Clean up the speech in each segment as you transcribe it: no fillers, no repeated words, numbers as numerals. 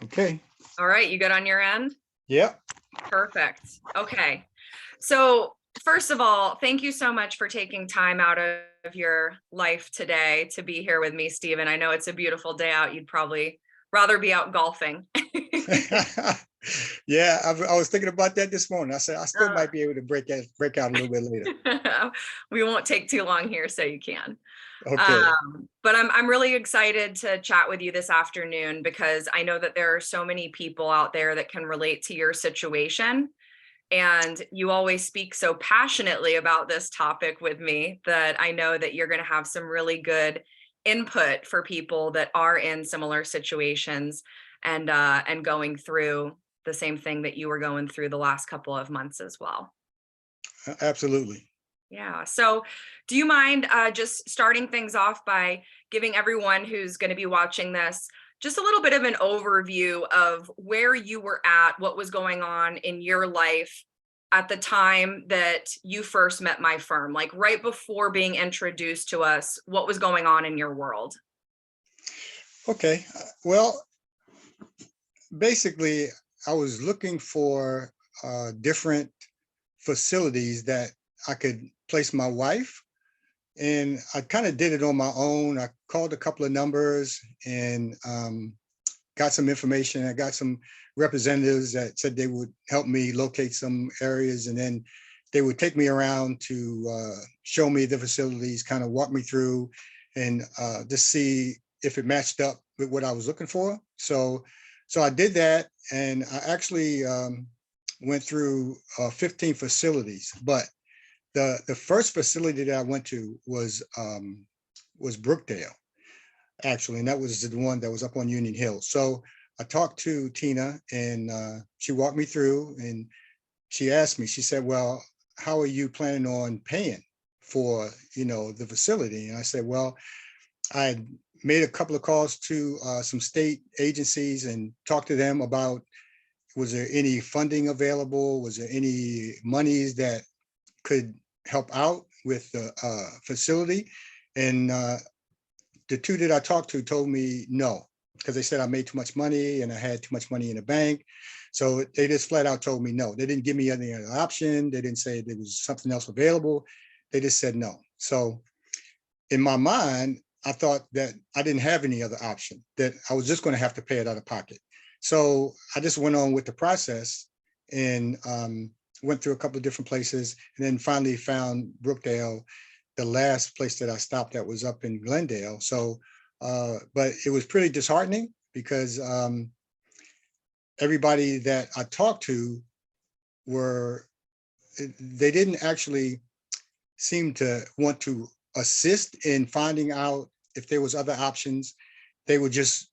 Okay. All right, you good on your end? Yep. Perfect. Okay. So first of all, thank you so much for taking time out of your life today to be here with me, Stephen. I know it's a beautiful day out. You'd probably rather be out golfing. Yeah, I was thinking about that this morning. I said I still Uh, might be able to break out a little bit later. we won't take too long here, so you can. Okay. But I'm really excited to chat with you this afternoon because I know that there are so many people out there that can relate to your situation. And you always speak so passionately about this topic with me that I know that you're going to have some really good input for people that are in similar situations and going through the same thing that you were going through the last couple of months as well. Absolutely. Yeah. So, do you mind just starting things off by giving everyone who's going to be watching this just a little bit of an overview of where you were at, what was going on in your life at the time that you first met my firm, like right before being introduced to us, what was going on in your world? Okay. Well, basically, I was looking for different facilities that I could place my wife. And I kind of did it on my own. I called a couple of numbers and got some information. I got some representatives that said they would help me locate some areas, and then they would take me around to show me the facilities, kind of walk me through, and just see if it matched up with what I was looking for. So I did that, and I actually went through 15 facilities. But the first facility that I went to was Brookdale, actually, and that was the one that was up on Union Hill. So I talked to Tina, and she walked me through, and she asked me, she said, well, how are you planning on paying for, the facility? And I said, well, I had made a couple of calls to some state agencies and talked to them about, was there any funding available? Was there any monies that could help out with the facility? And the two that I talked to told me no, because they said I made too much money and I had too much money in the bank. So they just flat out told me no. They didn't give me any other option. They didn't say there was something else available. They just said no. So in my mind, I thought that I didn't have any other option, that I was just going to have to pay it out of pocket. So I just went on with the process and went through a couple of different places, and then finally found Brookdale, the last place that I stopped at was up in Glendale. So, but it was pretty disheartening because everybody that I talked to they didn't actually seem to want to assist in finding out if there was other options. They were just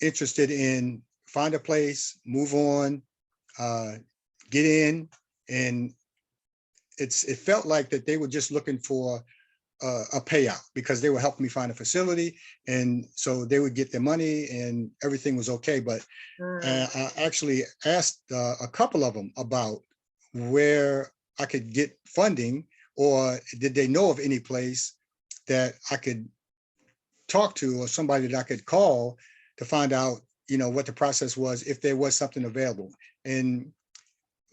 interested in find a place, move on, get in, and it felt like that they were just looking for a payout because they were helping me find a facility, and so they would get their money and everything was okay. But I actually asked a couple of them about where I could get funding, or did they know of any place that I could talk to, or somebody that I could call to find out, what the process was, if there was something available. And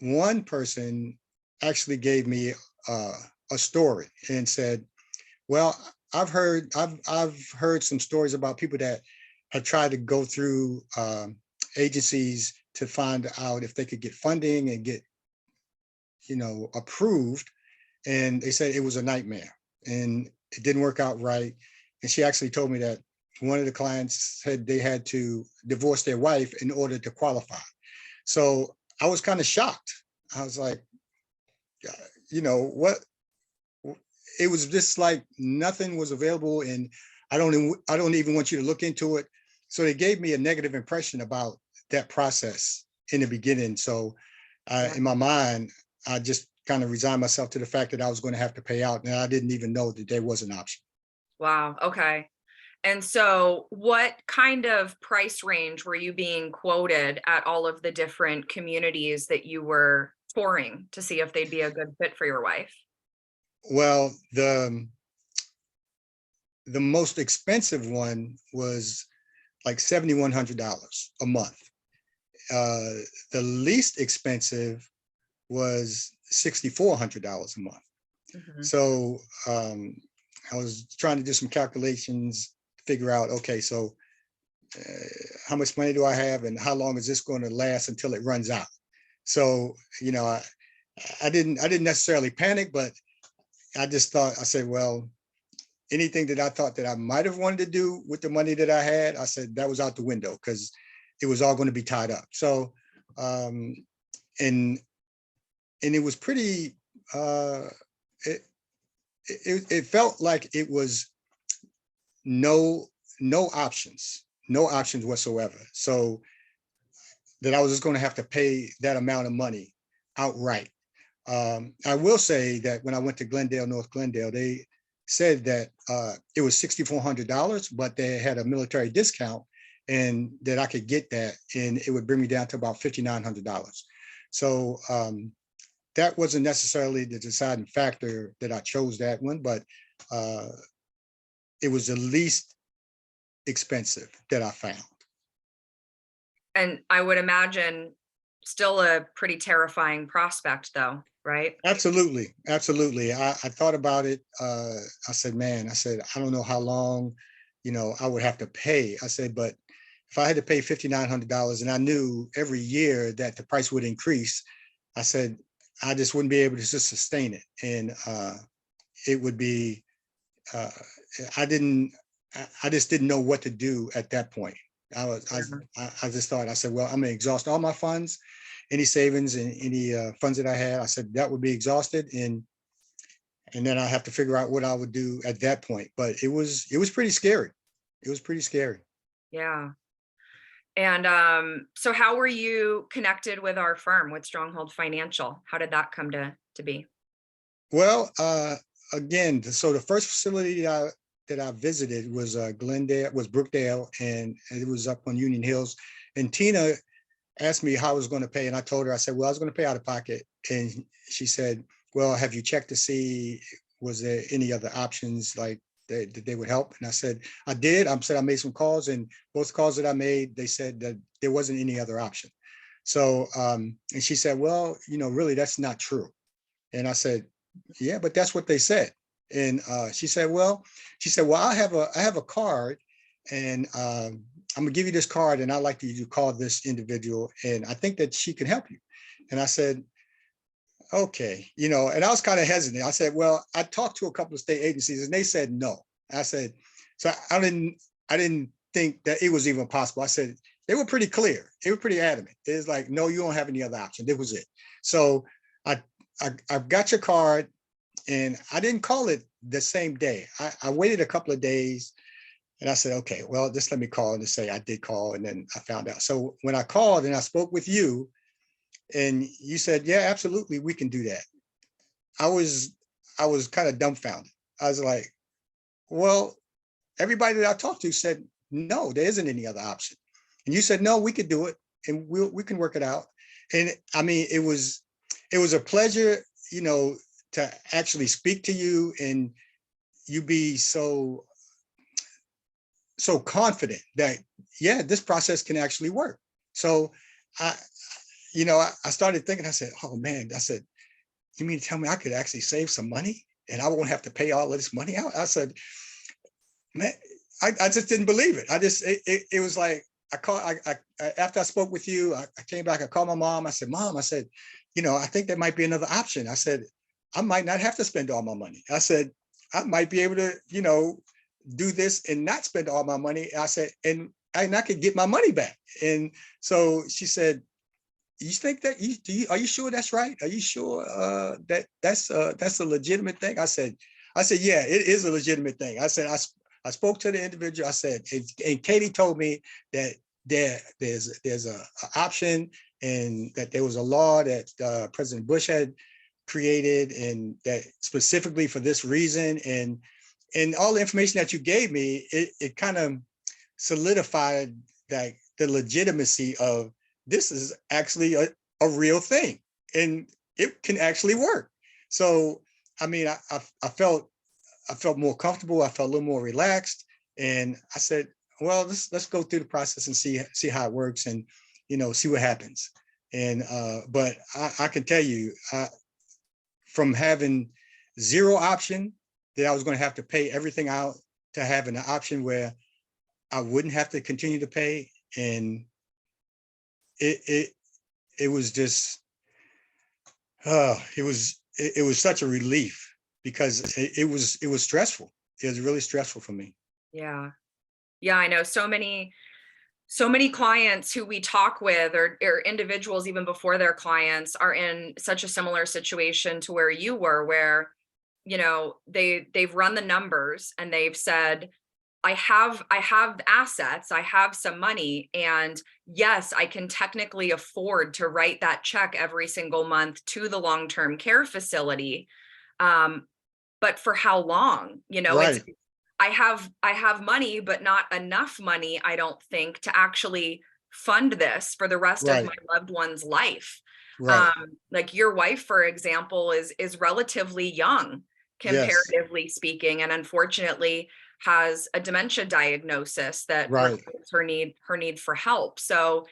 one person actually gave me a story and said, well, I've heard some stories about people that have tried to go through agencies to find out if they could get funding and get, approved. And they said it was a nightmare and it didn't work out right. And she actually told me that one of the clients said they had to divorce their wife in order to qualify. So I was kind of shocked. I was like, what? It was just like nothing was available, and I don't even want you to look into it. So they gave me a negative impression about that process in the beginning. So in my mind, I just kind of resigned myself to the fact that I was going to have to pay out, and I didn't even know that there was an option. Wow. Okay. And so what kind of price range were you being quoted at all of the different communities that you were touring to see if they'd be a good fit for your wife? Well, the most expensive one was like $7,100 a month. the least expensive was $6,400 a month. Mhm. So I was trying to do some calculations, figure out, okay, so how much money do I have and how long is this going to last until it runs out? So, I didn't necessarily panic, but I just thought, I said, well, anything that I thought that I might have wanted to do with the money that I had, I said that was out the window because it was all going to be tied up. So, and it was pretty, it, it felt like it was no no options whatsoever. So that I was just going to have to pay that amount of money outright. I will say that when I went to Glendale, North Glendale, they said that it was $6,400, but they had a military discount and that I could get that and it would bring me down to about $5,900. So that wasn't necessarily the deciding factor that I chose that one, but it was the least expensive that I found. And I would imagine still a pretty terrifying prospect though, right? Absolutely, absolutely. I thought about it. I said, man, I said, I don't know how long, I would have to pay. I said, but if I had to pay $5,900 and I knew every year that the price would increase, I said, I just wouldn't be able to just sustain it. And it would be, uh, I didn't, I just didn't know what to do at that point. I just thought, I said, well, I'm gonna exhaust all my funds, any savings and any funds that I had. I said that would be exhausted, and then I have to figure out what I would do at that point. But it was pretty scary. It was pretty scary. Yeah. And so how were you connected with our firm, with Stronghold Financial? How did that come to be? Well, again, so the first facility that I visited was Glendale, was Brookdale, and it was up on Union Hills. And Tina asked me how I was going to pay, and I told her, I said, well, I was going to pay out of pocket. And she said, well, have you checked to see, was there any other options like that they would help? And I said, I did. I said, I made some calls, and both calls that I made, they said that there wasn't any other option. So, and she said, well, really, that's not true. And I said, yeah, but that's what they said. And she said, well, I have a card, and I'm gonna give you this card, and I'd like you to call this individual, and I think that she can help you. And I said, okay, and I was kind of hesitant. I said, well, I talked to a couple of state agencies, and they said no. I said, so I didn't think that it was even possible. I said, they were pretty clear. They were pretty adamant. It's like, no, you don't have any other option. That was it. So I've got your card, and I didn't call it the same day. I waited a couple of days, and I said, okay, well, just let me call and say I did call, and then I found out. So when I called and I spoke with you, and you said, yeah, absolutely, we can do that. I was kind of dumbfounded. I was like, well, everybody that I talked to said, no, there isn't any other option. And you said, no, we could do it, and we can work it out. And I mean, it was a pleasure, to actually speak to you, and you be so confident that, yeah, this process can actually work. So I, I started thinking, I said, oh man, I said, you mean to tell me I could actually save some money and I won't have to pay all of this money out? I said, man, I just didn't believe it. It was like, after I spoke with you, I came back, I called my mom. I said, Mom, I said, I think there might be another option. I said, I might not have to spend all my money. I said, I might be able to, do this and not spend all my money. I said, and I could get my money back. And so she said, you think that are you sure that's right? Are you sure that that's a legitimate thing? I said, yeah, it is a legitimate thing. I said, I spoke to the individual. I said, and Katie told me that there's a option, and that there was a law that President Bush had created, and that specifically for this reason, and all the information that you gave me, it kind of solidified that the legitimacy of this is actually a real thing, and it can actually work. So, I mean, I felt more comfortable. I felt a little more relaxed, and I said, well, let's go through the process and see how it works. And see what happens. And but I can tell you, from having zero option that I was going to have to pay everything out to having an option where I wouldn't have to continue to pay, and it was just it was such a relief, because it was stressful. It was really stressful for me. Yeah. Yeah, I know so many clients who we talk with, or individuals even before their clients, are in such a similar situation to where you were, where, they've run the numbers and they've said, I have assets, I have some money, and yes, I can technically afford to write that check every single month to the long-term care facility. But for how long? It's, Right, I have money, but not enough money, I don't think, to actually fund this for the rest of right, my loved one's life. right. Like your wife, for example, is relatively young, Yes, comparatively speaking, and unfortunately has a dementia diagnosis that right. requires her need for help. So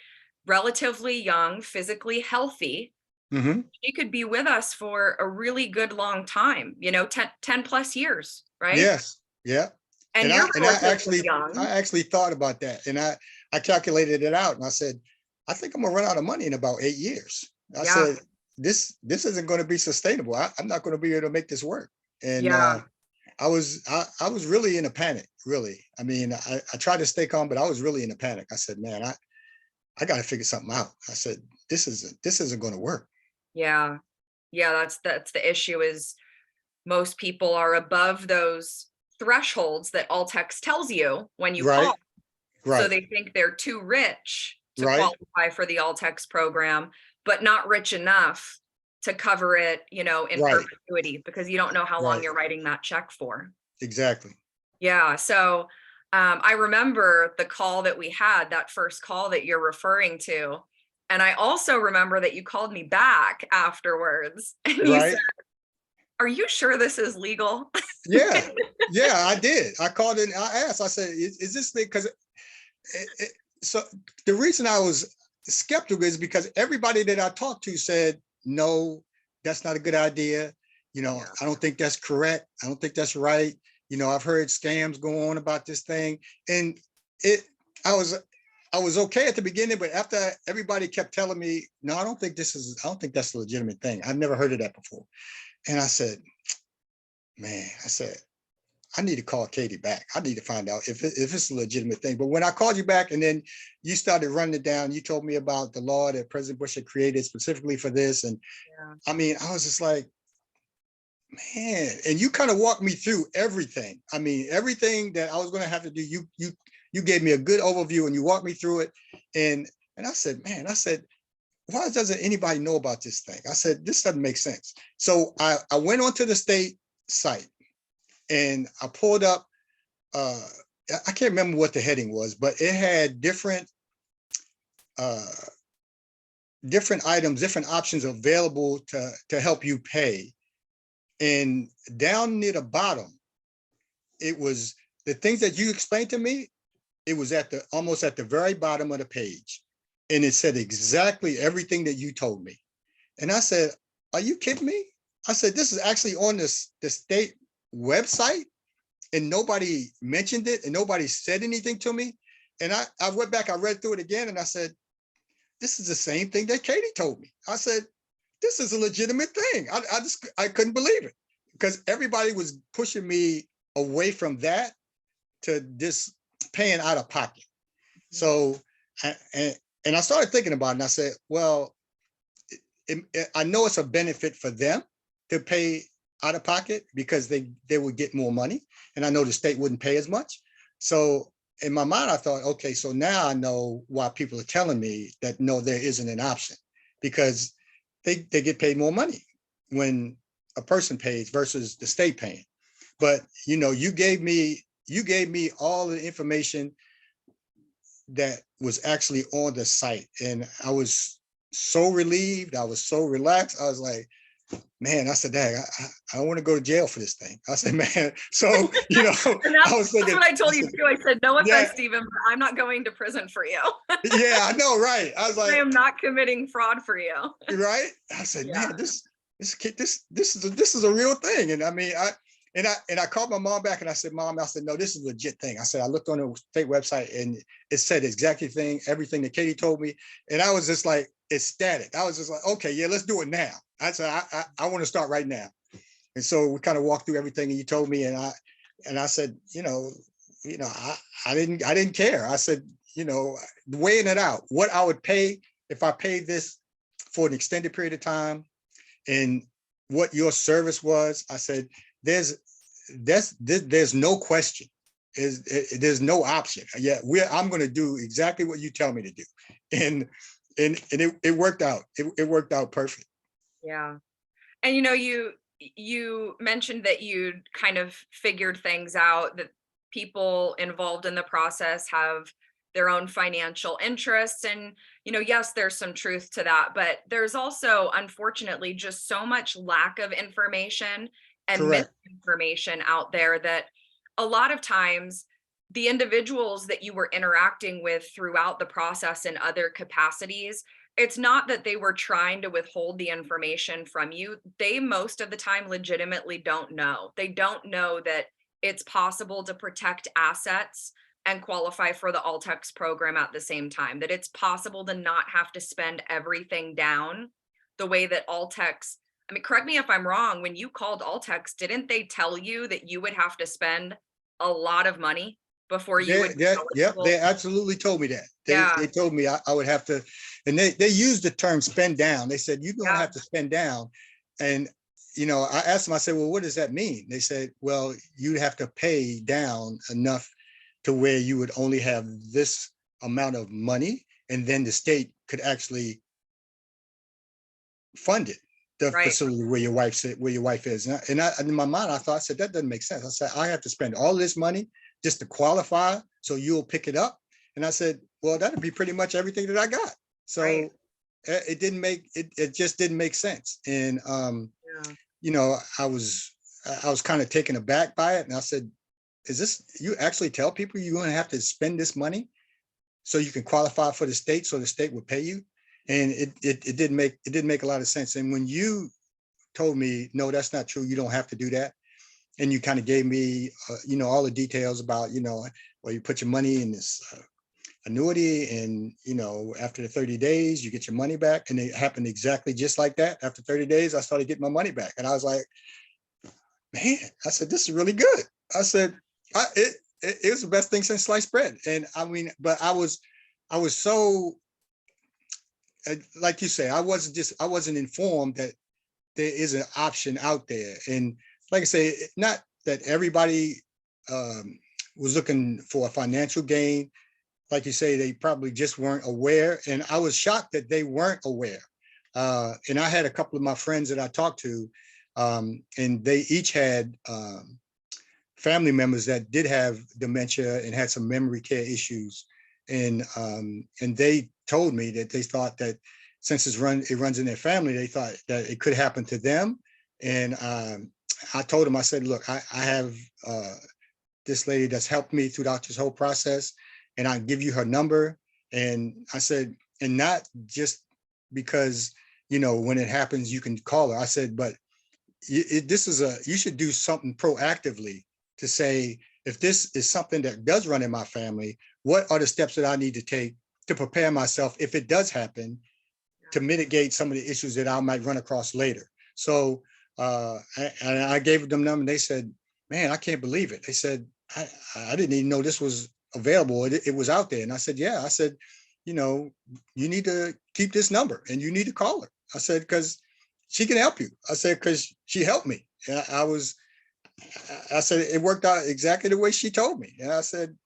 relatively young, physically healthy, Hmm. she could be with us for a really good long time, 10 plus years, right? Yes, yeah. And And you're relatively I young. actually thought about that, and I calculated it out, and I said, I think I'm gonna run out of money in about 8 years. I Yeah. said, this isn't going to be sustainable. I'm not going to be able to make this work. And Yeah. I was really in a panic, really. I mean, I tried to stay calm, but I was really in a panic. I said, man, I got to figure something out. I said, this isn't going to work. Yeah. Yeah. That's the issue, is most people are above those thresholds that Altex tells you when you Right, call. So right, they think they're too rich to right, qualify for the Altex program, but not rich enough to cover it, in right, perpetuity, because you don't know how long right. you're writing that check for. Exactly. Yeah. So I remember the call that we had, that first call that you're referring to. And I also remember that you called me back afterwards and you said, Right. are you sure this is legal? Yeah. Yeah, I did. I called in. I asked. I said, "Is this thing?" Because so the reason I was skeptical is because everybody that I talked to said, "No, that's not a good idea. Yeah. I don't think that's correct. I don't think that's right. I've heard scams go on about this thing." And it, I was, I was okay at the beginning, but after everybody kept telling me, "No, I don't think that's a legitimate thing. I've never heard of that before." And I said, "Man," I said, I need to call Katie back. I need to find out if it's a legitimate thing. But when I called you back and then you started running it down, you told me about the law that President Bush had created specifically for this. And Yeah. I mean, I was just like, man, and you kind of walked me through everything. I mean, everything that I was going to have to do, you gave me a good overview and you walked me through it. And I said, man, I said, why doesn't anybody know about this thing? I said, this doesn't make sense. So I went onto the state site and I pulled up, I can't remember what the heading was, but it had uh, different items, different options available to help you pay. And down near the bottom, it was the things that you explained to me. It was almost at the very bottom of the page, and it said exactly everything that you told me. And I said, "Are you kidding me?" I said, "This is actually on the state website." And nobody mentioned it and nobody said anything to me. And I went back, I read through it again, and I said, this is the same thing that Katie told me. I said, this is a legitimate thing. I couldn't believe it, because everybody was pushing me away from that to just paying out of pocket. So, and I started thinking about it, and I said, well, I know it's a benefit for them to pay out of pocket because they would get more money, and I know the state wouldn't pay as much. So in my mind, I thought, okay, so now I know why people are telling me that no, there isn't an option, because they get paid more money when a person pays versus the state paying. But you gave me all the information that was actually on the site, and I was so relieved. I was so relaxed. I was like, man, I said, Dad, I don't want to go to jail for this thing. I said, man, so, And I was that's thinking, what I told you too. I said, no yeah, offense, Stephen, but I'm not going to prison for you. yeah, I know, right. I was I like, am not committing fraud for you. right. I said, Yeah. man, this is a real thing. And I mean, I called my mom back and I said, Mom, I said, no, this is a legit thing. I said, I looked on the state website and it said exactly everything that Katie told me. And I was just like ecstatic. I was just like, okay, yeah, let's do it now. I said, I want to start right now. And so we kind of walked through everything you told me. And I said, I didn't care. I said, weighing it out, what I would pay if I paid this for an extended period of time and what your service was. I said, there's no question. There's no option. Yeah, I'm going to do exactly what you tell me to do. And it worked out. It worked out perfect. Yeah. And you mentioned that you kind of figured things out, that people involved in the process have their own financial interests. And, yes, there's some truth to that, but there's also, unfortunately, just so much lack of information and Correct. misinformation out there that a lot of times the individuals that you were interacting with throughout the process in other capacities, it's not that they were trying to withhold the information from you. They most of the time legitimately don't know. They don't know that it's possible to protect assets and qualify for the ALTCS program at the same time, that it's possible to not have to spend everything down the way that ALTCS. I mean, correct me if I'm wrong, when you called ALTCS, didn't they tell you that you would have to spend a lot of money before you would be Yep, eligible? they absolutely told me that. Yeah. They told me I would have to, and they used the term spend down. They said, you're going to Yeah. have to spend down. And, I asked them, I said, well, what does that mean? They said, well, you'd have to pay down enough to where you would only have this amount of money. And then the state could actually fund it, the Right. facility where your wife is. And in my mind, I said, that doesn't make sense. I said, I have to spend all this money just to qualify, so you'll pick it up. And I said, well, that'd be pretty much everything that I got. So Right. It just didn't make sense. And, Yeah. I was kind of taken aback by it. And I said, is this, you actually tell people you're going to have to spend this money so you can qualify for the state, so the state would pay you? And it didn't make a lot of sense. And when you told me, no, that's not true, you don't have to do that, and you kind of gave me, all the details about, well, you put your money in this annuity, and, after the 30 days, you get your money back. And it happened exactly just like that. After 30 days, I started getting my money back. And I was like, man, I said, this is really good. I said, it was the best thing since sliced bread. And I mean, but I was so, like you say, I wasn't informed that there is an option out there. And like I say, not that everybody was looking for a financial gain. Like you say, they probably just weren't aware. And I was shocked that they weren't aware. And I had a couple of my friends that I talked to, and they each had family members that did have dementia and had some memory care issues. And they told me that they thought that since it runs in their family, they thought that it could happen to them. And I told them, I said, look, I have this lady that's helped me throughout this whole process, and I give you her number. And I said, and not just because, when it happens, you can call her. I said, but you should do something proactively to say, if this is something that does run in my family, what are the steps that I need to take to prepare myself if it does happen, to mitigate some of the issues that I might run across later. So I gave them them, and they said, man, I can't believe it. They said, I didn't even know this was available. It was out there. And I said, yeah. I said, you need to keep this number and you need to call her. I said, because she can help you. I said, because she helped me. And I said, it worked out exactly the way she told me. And I said,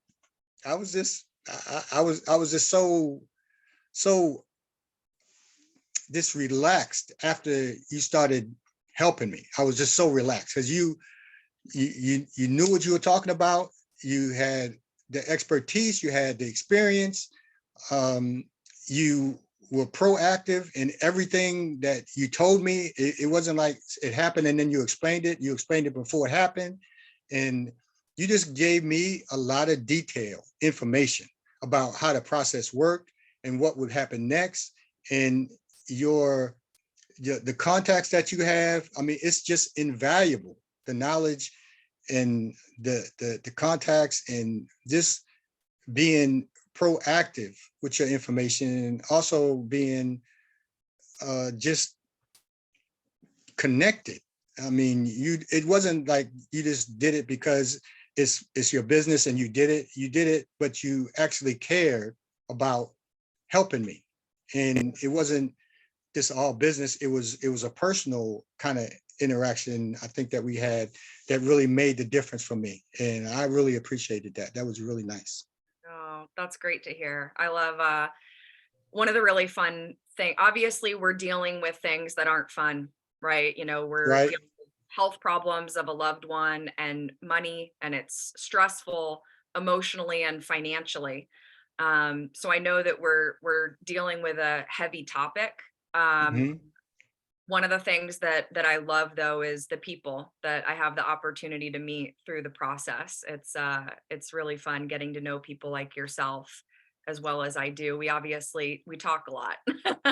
I was just so this relaxed after you started helping me. I was just so relaxed because you knew what you were talking about. You had the expertise, you had the experience. You were proactive in everything that you told me. It wasn't like it happened and then you explained it. You explained it before it happened. And you just gave me a lot of detail information about how the process worked and what would happen next. And the contacts that you have, I mean, it's just invaluable. The knowledge and the contacts and just being proactive with your information, and also being just connected. I mean, it wasn't like you just did it because it's your business and you did it, but you actually cared about helping me. And it wasn't just all business. It was a personal kind of interaction, I think, that we had that really made the difference for me. And I really appreciated that. That was really nice. Oh, that's great to hear. I love one of the really fun thing. Obviously, we're dealing with things that aren't fun, right? You know, we're Right. dealing with health problems of a loved one and money, and it's stressful emotionally and financially. So I know that we're dealing with a heavy topic. Um, Mhm. One of the things that I love though is the people that I have the opportunity to meet through the process. It's really fun getting to know people like yourself as well as I do. We talk a lot.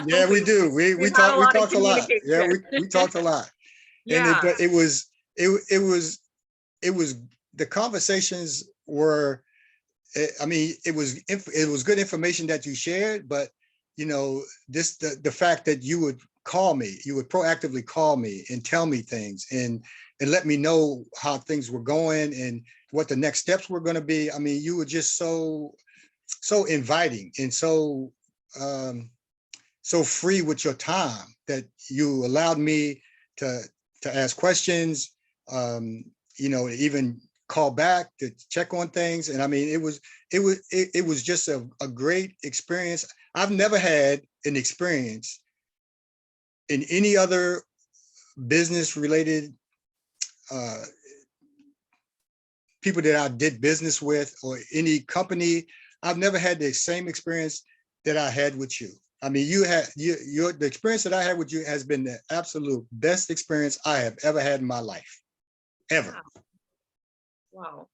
Yeah, we we do. we've had a We lot of talked a lot. Yeah, communication. we talked a lot. And Yeah. but it was the conversations were, I mean, it was good information that you shared, but this the fact that you would call me, you would proactively call me and tell me things, and let me know how things were going and what the next steps were going to be. I mean, you were just so inviting and um, so free with your time that you allowed me to ask questions, um, even call back to check on things. And I mean, it was just a great experience. I've never had an experience in any other business related uh, people that I did business with, or any company. I've never had the same experience that I had with you. I mean, the experience that I had with you has been the absolute best experience I have ever had in my life, ever. Wow.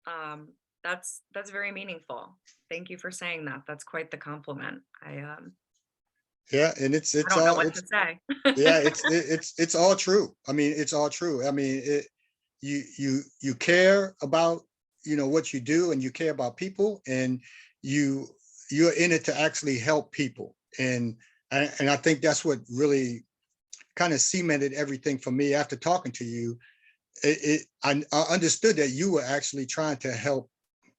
Um, that's very meaningful. Thank you for saying that. That's quite the compliment. Yeah, and I don't know what to say. yeah, it's all true. I mean, it's all true. I mean, you care about what you do, and you care about people, and you you're in it to actually help people. And I think that's what really kind of cemented everything for me after talking to you. I understood that you were actually trying to help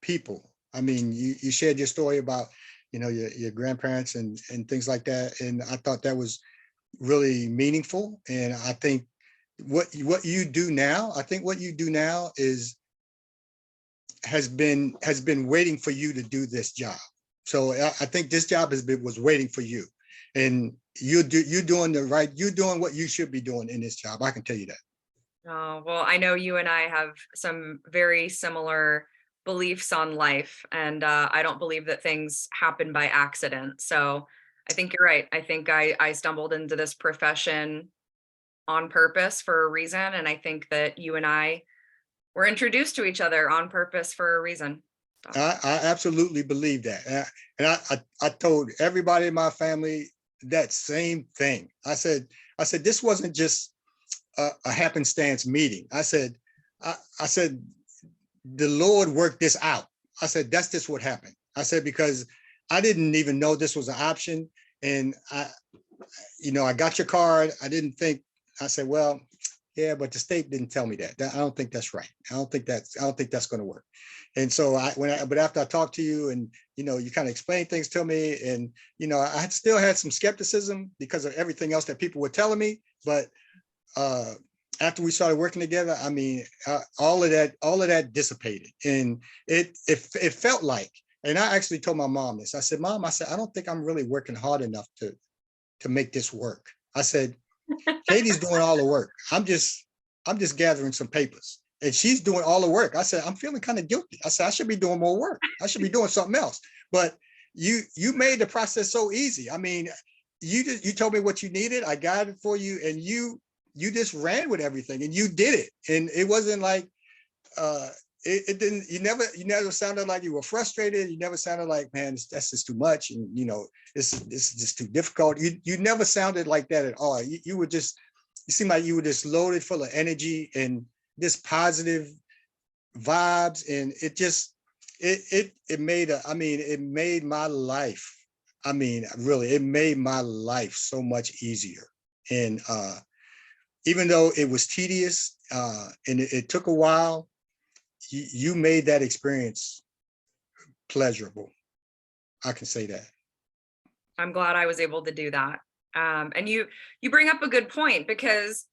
people. I mean, you shared your story about your grandparents and things like that, and I thought that was really meaningful. And I think what you do now, I think what you do now is has been waiting for you to do this job. So I think this job was waiting for you, and you're doing you're doing what you should be doing in this job. I can tell you that. Oh, well, I know you and I have some very similar beliefs on life, and I don't believe that things happen by accident. So I think you're right. I think I stumbled into this profession on purpose for a reason, and I think that you and I were introduced to each other on purpose for a reason. So, I absolutely believe that. And I told everybody in my family that same thing. I said, this wasn't just a happenstance meeting. I said, the Lord worked this out. I said, that's just what happened. I said, because I didn't even know this was an option. And I got your card. I didn't think, I said, well, yeah, but the state didn't tell me that. I don't think that's right. I don't think that's going to work. And so but after I talked to you, and you kind of explained things to me, and I still had some skepticism because of everything else that people were telling me. But after we started working together, I mean, all of that dissipated, and it felt like. And I actually told my mom this. I said, Mom, I don't think I'm really working hard enough to make this work. I said, Katie's doing all the work. I'm just gathering some papers, and she's doing all the work. I said, I'm feeling kind of guilty. I said, I should be doing more work. I should be doing something else. But you made the process so easy. I mean, you told me what you needed, I got it for you, and you just ran with everything and you did it. And it wasn't like it didn't, you never sounded like you were frustrated. You never sounded like, man, that's just too much, and this is just too difficult. You never sounded like that at all. You were just, you seemed like you were just loaded full of energy and this positive vibes, and it made it made my life, really, it made my life so much easier. And even though it was tedious and it took a while, you made that experience pleasurable. I can say that. I'm glad I was able to do that. And you bring up a good point, because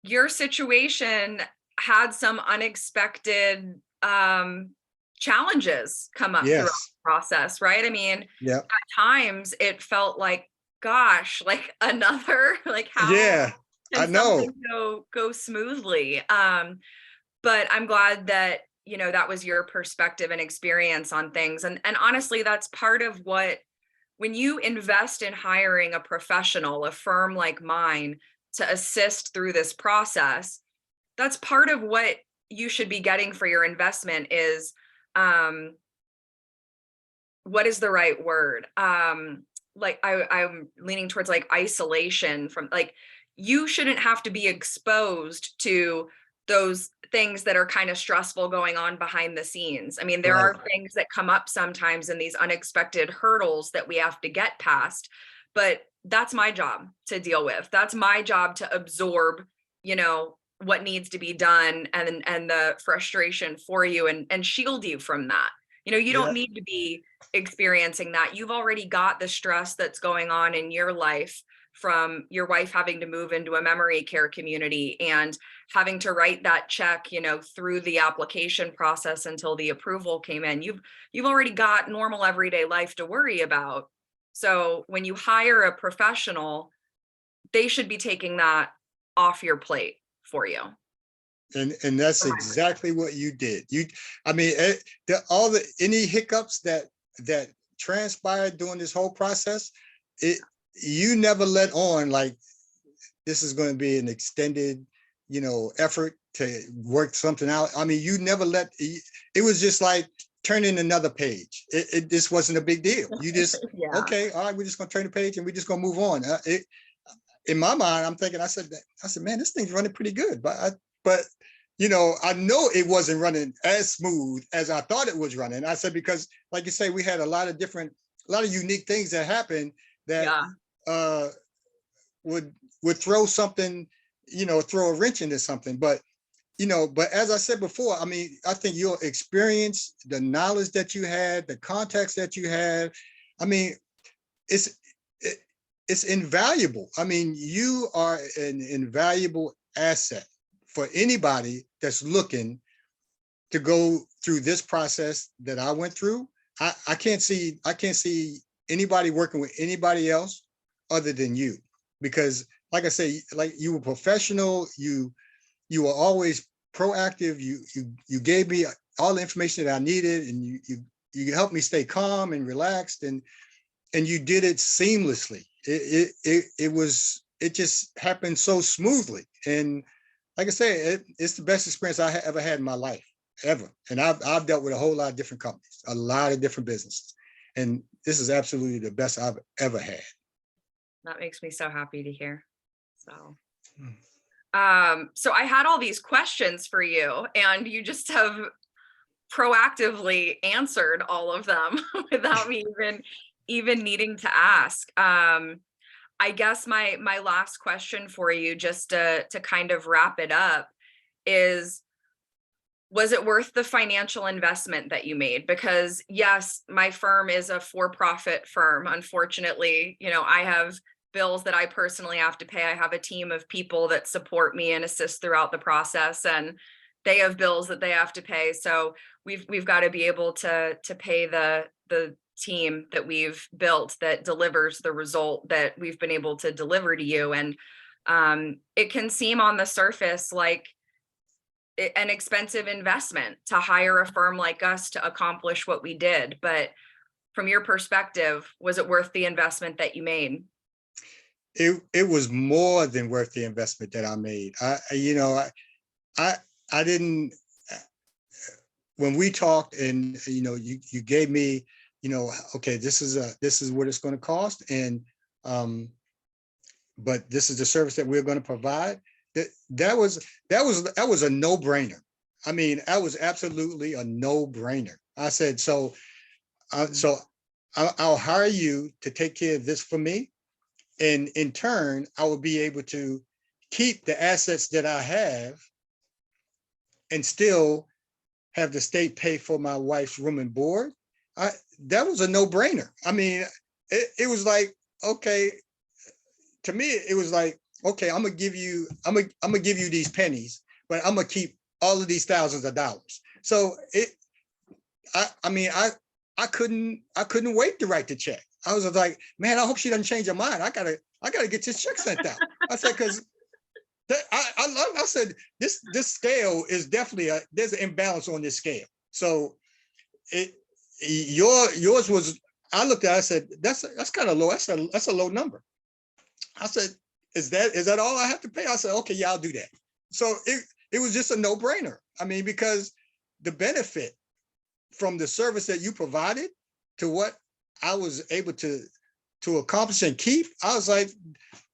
your situation had some unexpected challenges come up throughout Yes. the process, right? I mean, Yeah. at times it felt like, gosh, like another, like how Yeah. I can know. something go smoothly? But I'm glad that, that was your perspective and experience on things. And honestly, that's part of what, when you invest in hiring a professional, a firm like mine, to assist through this process, that's part of what you should be getting for your investment is, what is the right word? Like I'm leaning towards like isolation from, like, you shouldn't have to be exposed to those things that are kind of stressful going on behind the scenes. I mean, there Right. are things that come up sometimes in these unexpected hurdles that we have to get past, but that's my job to deal with. That's my job to absorb, what needs to be done, and the frustration for you, and shield you from that. You don't Yeah. need to be experiencing that. You've already got the stress that's going on in your life from your wife having to move into a memory care community and having to write that check, through the application process until the approval came in. You've already got normal everyday life to worry about. So when you hire a professional, they should be taking that off your plate for you. And that's From my exactly what you did. Any hiccups that transpired during this whole process, you never let on like this is going to be an extended, effort to work something out. You never it was just like turning another page. It just wasn't a big deal. You just, Yeah. okay, all right, we're just going to turn the page and we're just going to move on. In my mind, I'm thinking, I said, man, this thing's running pretty good. But I know it wasn't running as smooth as I thought it was running. I said, because like you say, we had a lot of unique things that happened that would throw something, throw a wrench into something. But as I said before, I think your experience, the knowledge that you had, the context that you had, it's it's invaluable. You are an invaluable asset for anybody that's looking to go through this process that I went through. I can't see anybody working with anybody else other than you, because like I say, like, you were professional, you were always proactive, you gave me all the information that I needed, and you helped me stay calm and relaxed, and you did it seamlessly. It just happened so smoothly. And like I say, it's the best experience I ever had in my life, ever. And I've dealt with a whole lot of different companies, a lot of different businesses, and this is absolutely the best I've ever had. That makes me so happy to hear. So, Hmm. so I had all these questions for you, and you just have proactively answered all of them without me even needing to ask. I guess my last question for you, just to kind of wrap it up, is, was it worth the financial investment that you made? Because yes, my firm is a for-profit firm. Unfortunately, I have bills that I personally have to pay. I have a team of people that support me and assist throughout the process, and they have bills that they have to pay. So we've got to be able to pay the team that we've built that delivers the result that we've been able to deliver to you. And it can seem on the surface like an expensive investment to hire a firm like us to accomplish what we did. But from your perspective, was it worth the investment that you made? It was more than worth the investment that I made. I didn't, when we talked and, you gave me, okay, this is what it's going to cost. And, but this is the service that we're going to provide. That was a no-brainer. I mean, that was absolutely a no-brainer. I said, so I'll hire you to take care of this for me. And in turn, I will be able to keep the assets that I have and still have the state pay for my wife's room and board. That was a no-brainer. I mean, it was like, okay, to me, it was like, okay, I'm gonna give you these pennies, but I'm gonna keep all of these thousands of dollars. So I couldn't wait to write the check. I was like, man, I hope she doesn't change her mind. I gotta get this check sent out. I said, because I said this scale is definitely there's an imbalance on this scale. So yours was, I looked at it, I said, that's kind of low. That's a low number. I said, is that all I have to pay? I said, okay, yeah, I'll do that. So it was just a no-brainer. I mean, because the benefit from the service that you provided to what I was able to accomplish and keep, I was like,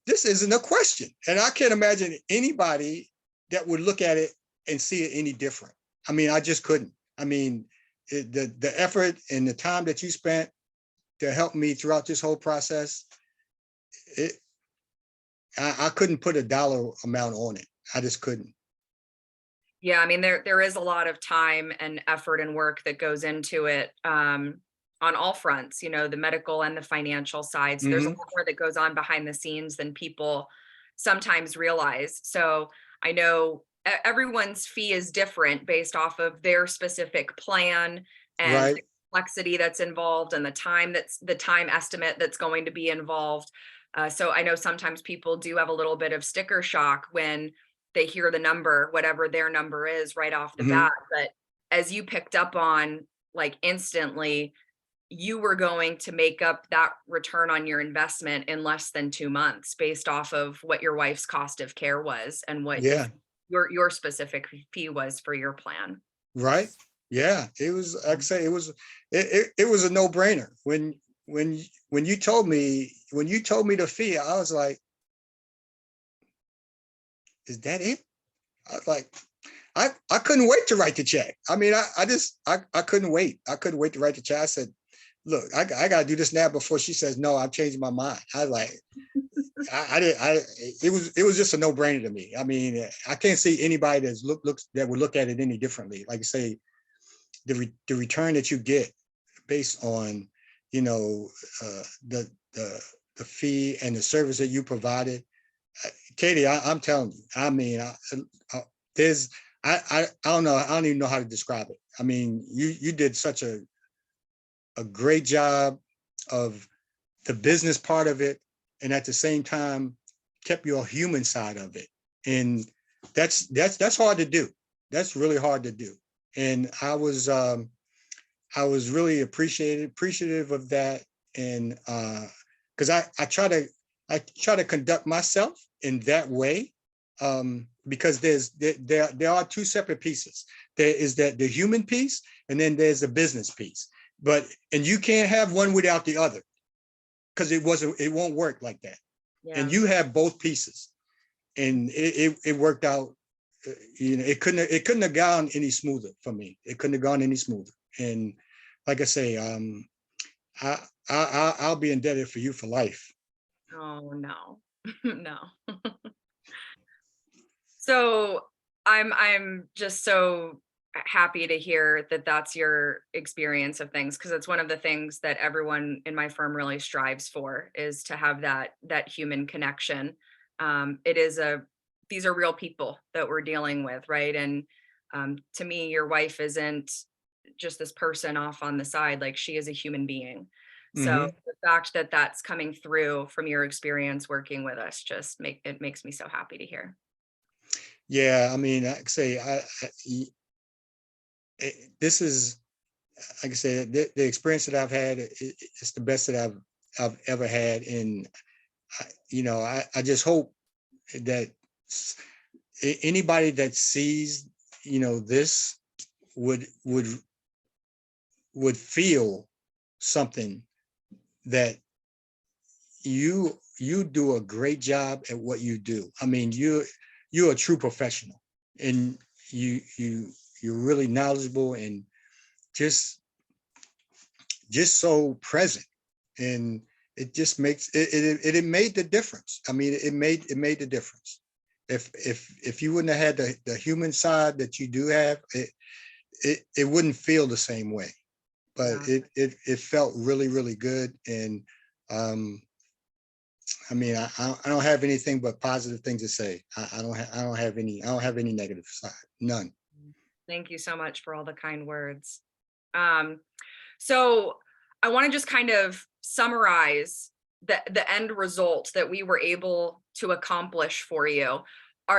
this isn't a question. And I can't imagine anybody that would look at it and see it any different. I mean, I just couldn't. I mean, the effort and the time that you spent to help me throughout this whole process, I couldn't put a dollar amount on it. I just couldn't. Yeah, I mean, there is a lot of time and effort and work that goes into it, on all fronts, the medical and the financial side. So there's a lot more that goes on behind the scenes than people sometimes realize. So I know everyone's fee is different based off of their specific plan and Right. the complexity that's involved and the time estimate that's going to be involved. So I know sometimes people do have a little bit of sticker shock when they hear the number, whatever their number is right off the bat. But as you picked up on, like, instantly, you were going to make up that return on your investment in less than 2 months based off of what your wife's cost of care was and what Yeah. your specific fee was for your plan. Right. Yeah. It was, like I say, it was a no-brainer. When you told me the fee, I was like, is that it? I was like, I couldn't wait to write the check. I mean, I couldn't wait. I couldn't wait to write the check. I said, look, I got to do this now before she says, no, I'm changing my mind. I was like, it was just a no-brainer to me. I mean, I can't see anybody that would look at it any differently. Like you say, the return that you get based on, the fee and the service that you provided. Katie, I'm telling you, I mean, I don't know. I don't even know how to describe it. I mean, you did such a great job of the business part of it, and at the same time kept your human side of it. And that's hard to do. That's really hard to do. And I was really appreciative of that. And because I try to conduct myself in that way, because there are two separate pieces. There is the human piece, and then there's the business piece. And you can't have one without the other, because it won't work like that. Yeah. And you have both pieces, and it worked out. It couldn't have gone any smoother for me. It couldn't have gone any smoother. And like I say, I'll be indebted for you for life. Oh no, no. So I'm just so happy to hear that that's your experience of things, because it's one of the things that everyone in my firm really strives for, is to have that human connection. These are real people that we're dealing with, right? And to me, your wife isn't just this person off on the side. Like, she is a human being. So the fact that that's coming through from your experience working with us makes me so happy to hear. Yeah, I mean, I say, this is, like I said, the experience that I've had, it's the best that I've ever had. And, I just hope that anybody that sees, this would feel something, that you do a great job at what you do. I mean, you're a true professional, and you're really knowledgeable, and just so present, and it just makes it made the difference. I mean, it made the difference. If you wouldn't have had the human side that you do have, it wouldn't feel the same way. But Yeah. it felt really, really good. And I mean, I don't have anything but positive things to say. I don't have any negative side. None. Thank you so much for all the kind words. So I want to just kind of summarize the end result that we were able to accomplish for you.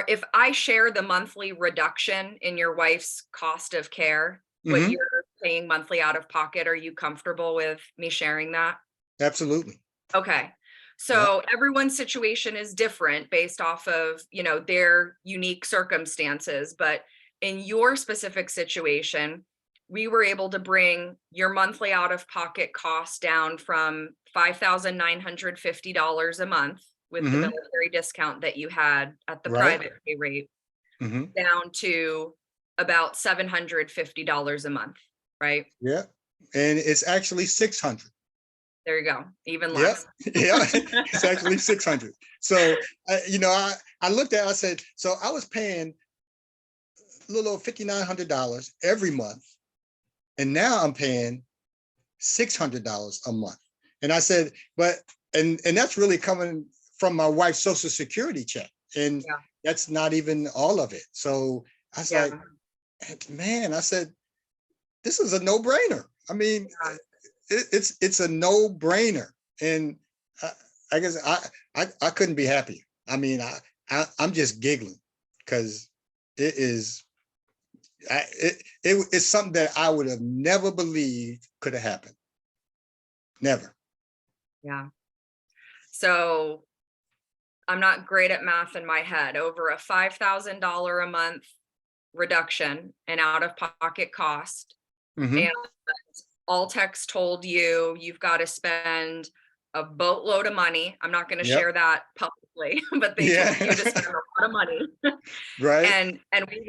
If I share the monthly reduction in your wife's cost of care, what Hmm. you're paying monthly out of pocket, are you comfortable with me sharing that? Absolutely. Okay. Yeah. So everyone's situation is different based off of, their unique circumstances, but in your specific situation, we were able to bring your monthly out of pocket cost down from $5,950 a month with the Hmm. military discount that you had at the Right. private pay rate Hmm. down to about $750 a month, right? Yeah. And it's actually 600. There you go, even Yeah. less. Yeah. It's actually 600. So, I looked at, I said, so I was paying a little over $5,900 every month. And now I'm paying $600 a month. And I said, but, and that's really coming from my wife's Social Security check. And Yeah, that's not even all of it. So I was like, yeah, man, I said, this is a no-brainer. I mean, yeah. it's a no-brainer. And I, I guess I couldn't be happier. I mean, I'm just giggling, because it is it's something that I would have never believed could have happened. Never. Yeah. So I'm not great at math in my head. Over a $5,000 a month reduction in out of pocket cost. Hmm. And Altex told you you've got to spend a boatload of money. I'm not going to Yep. share that publicly, but they Yeah. told you to spend a lot of money. Right. And we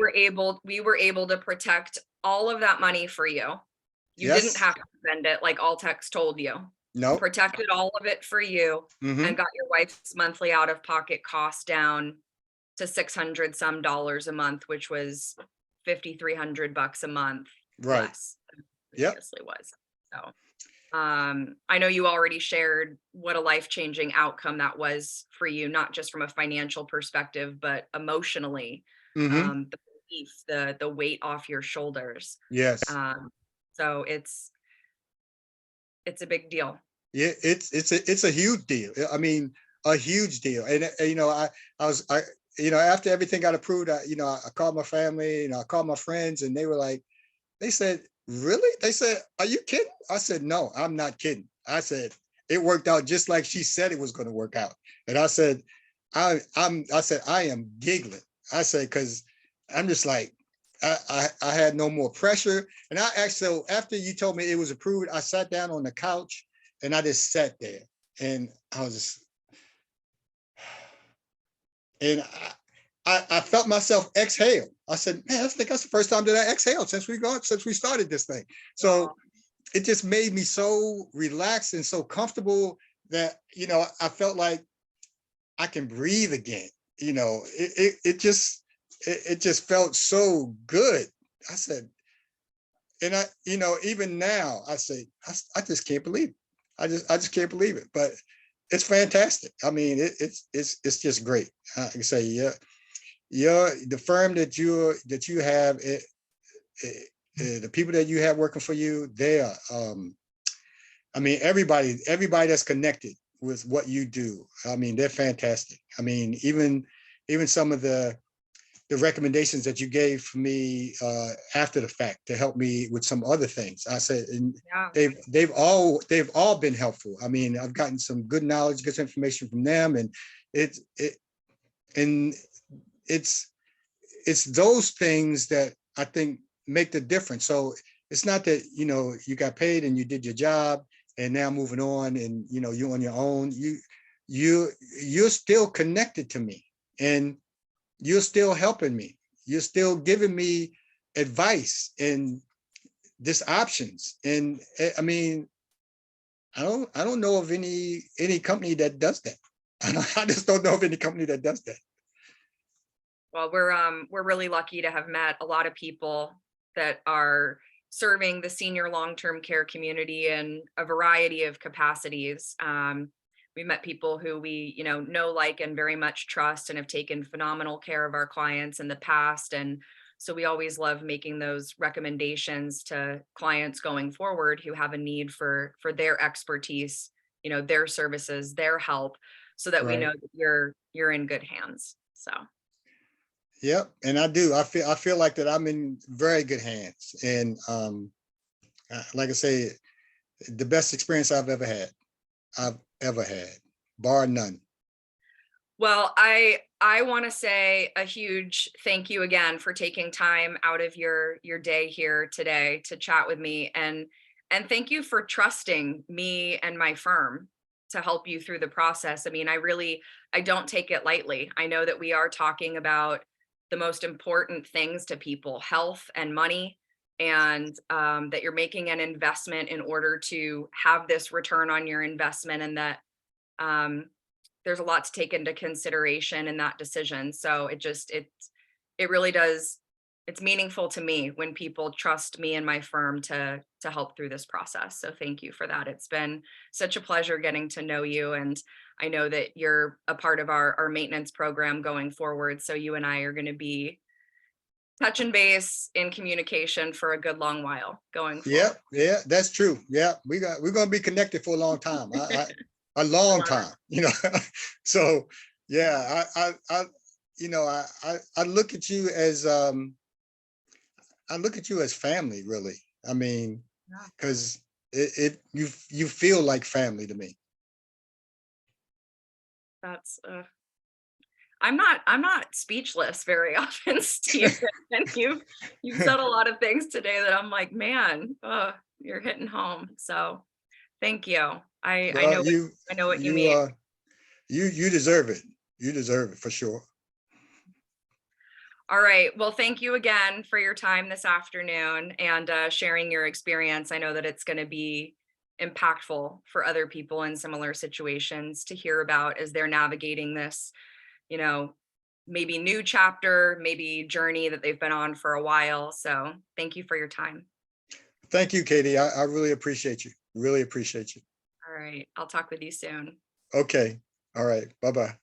were able to protect all of that money for you. You didn't Yes. have to spend it like Altex told you. No. Protected all of it for you and Hmm. got your wife's monthly out of pocket cost down to 600 some dollars a month, which was 5,300 bucks a month Right. less than it Yep. previously was. So I know you already shared what a life-changing outcome that was for you, not just from a financial perspective, but emotionally. Hmm. The relief, the weight off your shoulders. Yes. Um, so it's a big deal. Yeah. It's a huge deal. I mean, a huge deal. And I was after everything got approved, I called my family, I called my friends, and they were like, they said, really? They said, are you kidding? I said, no, I'm not kidding. I said, it worked out just like she said it was going to work out. And I said, I said, I am giggling. I said, because I'm just like, I had no more pressure. And I actually, so after you told me it was approved, I sat down on the couch and I just sat there, and I was just, and I felt myself exhale. I said, man, I think that's the first time that I exhaled since we started this thing. So Oh, it just made me so relaxed and so comfortable that, I felt like I can breathe again. It just felt so good. I said, and even now I say, I just can't believe it. I just can't believe it. But it's fantastic. I mean, it's just great. I can say, yeah, the firm that you have, the people that you have working for you, they are, I mean, everybody that's connected with what you do, I mean, they're fantastic. I mean, even some of the the recommendations that you gave for me after the fact to help me with some other things. I said, and Yeah. they've all been helpful. I mean, I've gotten some good knowledge, good information from them, and it's those things that I think make the difference. So it's not that, you got paid and you did your job and now moving on and, you're on your own. You're still connected to me and you're still helping me. You're still giving me advice and this options. And I mean, I don't know of any company that does that. I just don't know of any company that does that. Well, we're really lucky to have met a lot of people that are serving the senior long-term care community in a variety of capacities. We met people who we, know, like, and very much trust and have taken phenomenal care of our clients in the past. And so we always love making those recommendations to clients going forward who have a need for their expertise, their services, their help, so that we Right. know that you're in good hands. So. Yep, and I do. I feel like that I'm in very good hands, and like I say, the best experience I've ever had. Bar none. Well, I want to say a huge thank you again for taking time out of your day here today to chat with me, and thank you for trusting me and my firm to help you through the process. I mean, I don't take it lightly. I know that we are talking about the most important things to people, health and money, and that you're making an investment in order to have this return on your investment, and that there's a lot to take into consideration in that decision. So it really does. It's meaningful to me when people trust me and my firm to help through this process. So thank you for that. It's been such a pleasure getting to know you. And I know that you're a part of our maintenance program going forward. So you and I are going to be touching base in communication for a good long while going forward. Yeah, that's true. Yeah, we're gonna be connected for a long time. A long time, So yeah, I look at you as family, really. I mean, Yeah. because you feel like family to me. That's I'm not speechless very often, Steve. And you've said a lot of things today that I'm like, man, you're hitting home. So thank you. I Well, know I know what you you mean. you deserve it. You deserve it for sure. All right. Well, thank you again for your time this afternoon and sharing your experience. I know that it's going to be impactful for other people in similar situations to hear about as they're navigating this, you know, maybe new chapter, maybe journey that they've been on for a while. So thank you for your time. Thank you, Katie. I really appreciate you. Really appreciate you. All right. I'll talk with you soon. Okay. All right. Bye-bye.